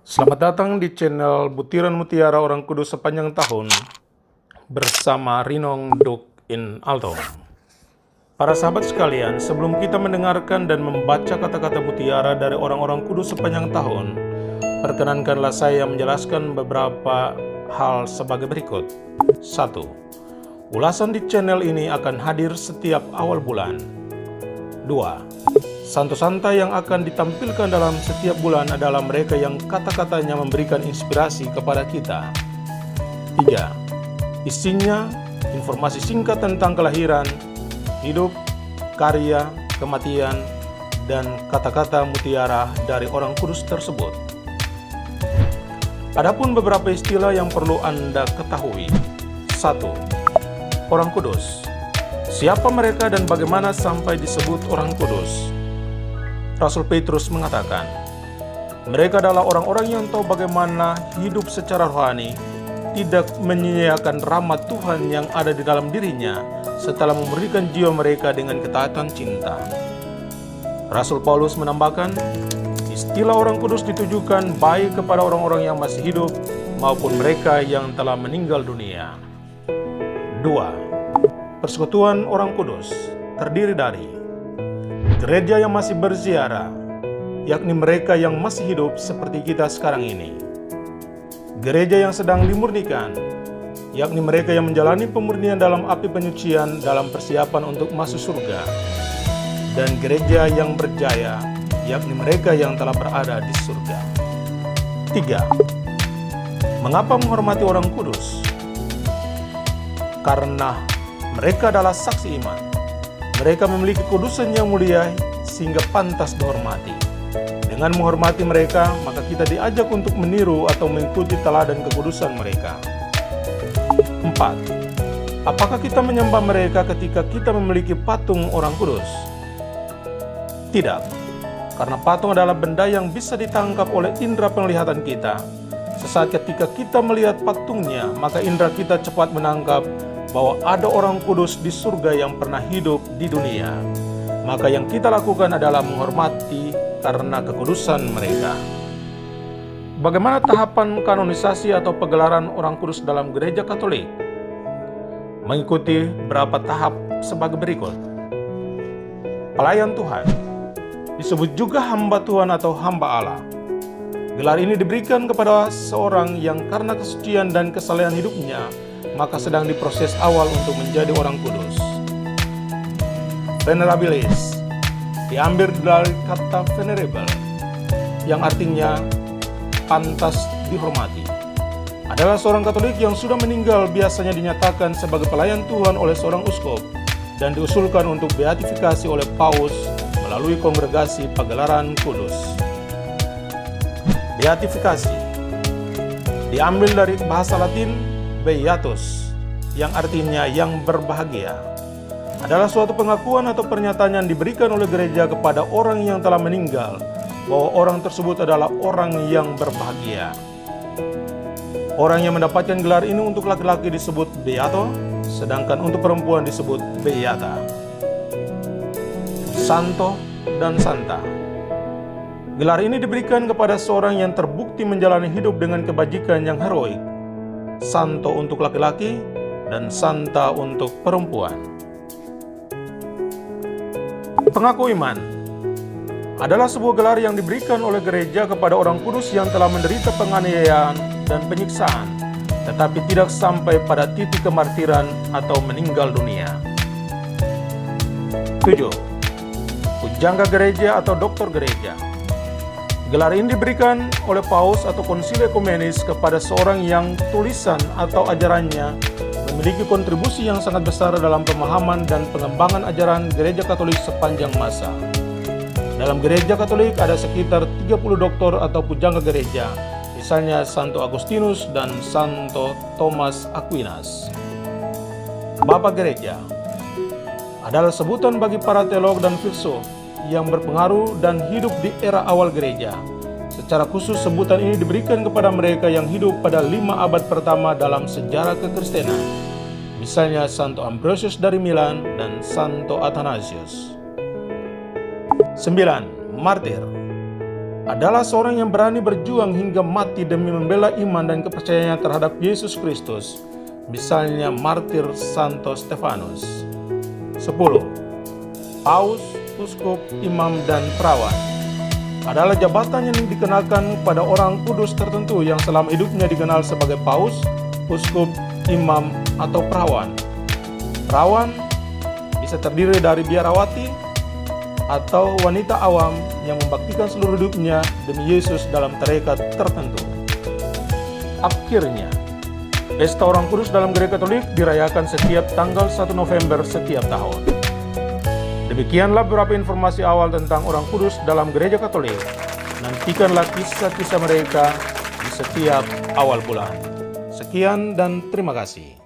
Selamat datang di channel Butiran Mutiara Orang Kudus sepanjang tahun bersama Rinong Duk in Alto. Para sahabat sekalian, sebelum kita mendengarkan dan membaca kata-kata mutiara dari orang-orang kudus sepanjang tahun, perkenankanlah saya menjelaskan beberapa hal sebagai berikut. 1. Ulasan di channel ini akan hadir setiap awal bulan. 2. Santo-santa yang akan ditampilkan dalam setiap bulan adalah mereka yang kata-katanya memberikan inspirasi kepada kita. 3. Isinya informasi singkat tentang kelahiran, hidup, karya, kematian, dan kata-kata mutiara dari orang kudus tersebut. Adapun beberapa istilah yang perlu Anda ketahui. 1. Orang kudus. Siapa mereka dan bagaimana sampai disebut orang kudus? Rasul Petrus mengatakan, mereka adalah orang-orang yang tahu bagaimana hidup secara rohani, tidak menyia-nyiakan rahmat Tuhan yang ada di dalam dirinya setelah memberikan jiwa mereka dengan ketaatan cinta. Rasul Paulus menambahkan, istilah orang kudus ditujukan baik kepada orang-orang yang masih hidup maupun mereka yang telah meninggal dunia. 2. Persekutuan orang kudus terdiri dari gereja yang masih berziarah, yakni mereka yang masih hidup seperti kita sekarang ini. Gereja yang sedang dimurnikan, yakni mereka yang menjalani pemurnian dalam api penyucian dalam persiapan untuk masuk surga. Dan gereja yang berjaya, yakni mereka yang telah berada di surga. 3. Mengapa menghormati orang kudus? Karena mereka adalah saksi iman. Mereka memiliki kudusan yang mulia sehingga pantas dihormati. Dengan menghormati mereka, maka kita diajak untuk meniru atau mengikuti teladan kekudusan mereka. 4. Apakah kita menyembah mereka ketika kita memiliki patung orang kudus? Tidak, karena patung adalah benda yang bisa ditangkap oleh indera penglihatan kita. Sesaat ketika kita melihat patungnya, maka indera kita cepat menangkap bahwa ada orang kudus di surga yang pernah hidup di dunia. Maka yang kita lakukan adalah menghormati karena kekudusan mereka. Bagaimana tahapan kanonisasi atau pegelaran orang kudus dalam gereja Katolik? Mengikuti beberapa tahap sebagai berikut. Pelayan Tuhan disebut juga hamba Tuhan atau hamba Allah. Gelar ini diberikan kepada seorang yang karena kesucian dan kesalehan hidupnya maka sedang diproses awal untuk menjadi orang kudus. Venerabilis diambil dari kata venerable yang artinya pantas dihormati. Adalah seorang Katolik yang sudah meninggal biasanya dinyatakan sebagai pelayan Tuhan oleh seorang uskup dan diusulkan untuk beatifikasi oleh paus melalui kongregasi pagelaran kudus. Beatifikasi diambil dari bahasa Latin Beatus, yang artinya yang berbahagia, adalah suatu pengakuan atau pernyataan yang diberikan oleh gereja kepada orang yang telah meninggal bahwa orang tersebut adalah orang yang berbahagia. Orang yang mendapatkan gelar ini untuk laki-laki disebut Beato, sedangkan untuk perempuan disebut Beata. Santo dan Santa. Gelar ini diberikan kepada seorang yang terbukti menjalani hidup dengan kebajikan yang heroik. Santo untuk laki-laki dan Santa untuk perempuan. Pengaku iman adalah sebuah gelar yang diberikan oleh gereja kepada orang kudus yang telah menderita penganiayaan dan penyiksaan, tetapi tidak sampai pada titik kemartiran atau meninggal dunia. 7. Pujangga gereja atau doktor gereja. Gelar ini diberikan oleh paus atau konsil ekumenis kepada seorang yang tulisan atau ajarannya memiliki kontribusi yang sangat besar dalam pemahaman dan pengembangan ajaran gereja Katolik sepanjang masa. Dalam gereja Katolik ada sekitar 30 doktor atau pujangga gereja, misalnya Santo Agustinus dan Santo Thomas Aquinas. Bapak Gereja adalah sebutan bagi para teolog dan filsuf yang berpengaruh dan hidup di era awal gereja. Secara khusus sebutan ini diberikan kepada mereka yang hidup pada 5 abad pertama dalam sejarah kekristenan. Misalnya Santo Ambrosius dari Milan dan Santo Athanasius. 9. Martir adalah seorang yang berani berjuang hingga mati demi membela iman dan kepercayaannya terhadap Yesus Kristus, misalnya martir Santo Stefanus. 10. Paus, uskup, imam, dan perawan adalah jabatan yang dikenakan pada orang kudus tertentu yang selama hidupnya dikenal sebagai paus, uskup, imam, atau perawan. Perawan bisa terdiri dari biarawati atau wanita awam yang membaktikan seluruh hidupnya demi Yesus dalam tarekat tertentu. Akhirnya, pesta orang kudus dalam Gereja Katolik dirayakan setiap tanggal 1 November setiap tahun. Demikianlah beberapa informasi awal tentang orang kudus dalam Gereja Katolik. Nantikanlah kisah-kisah mereka di setiap awal bulan. Sekian dan terima kasih.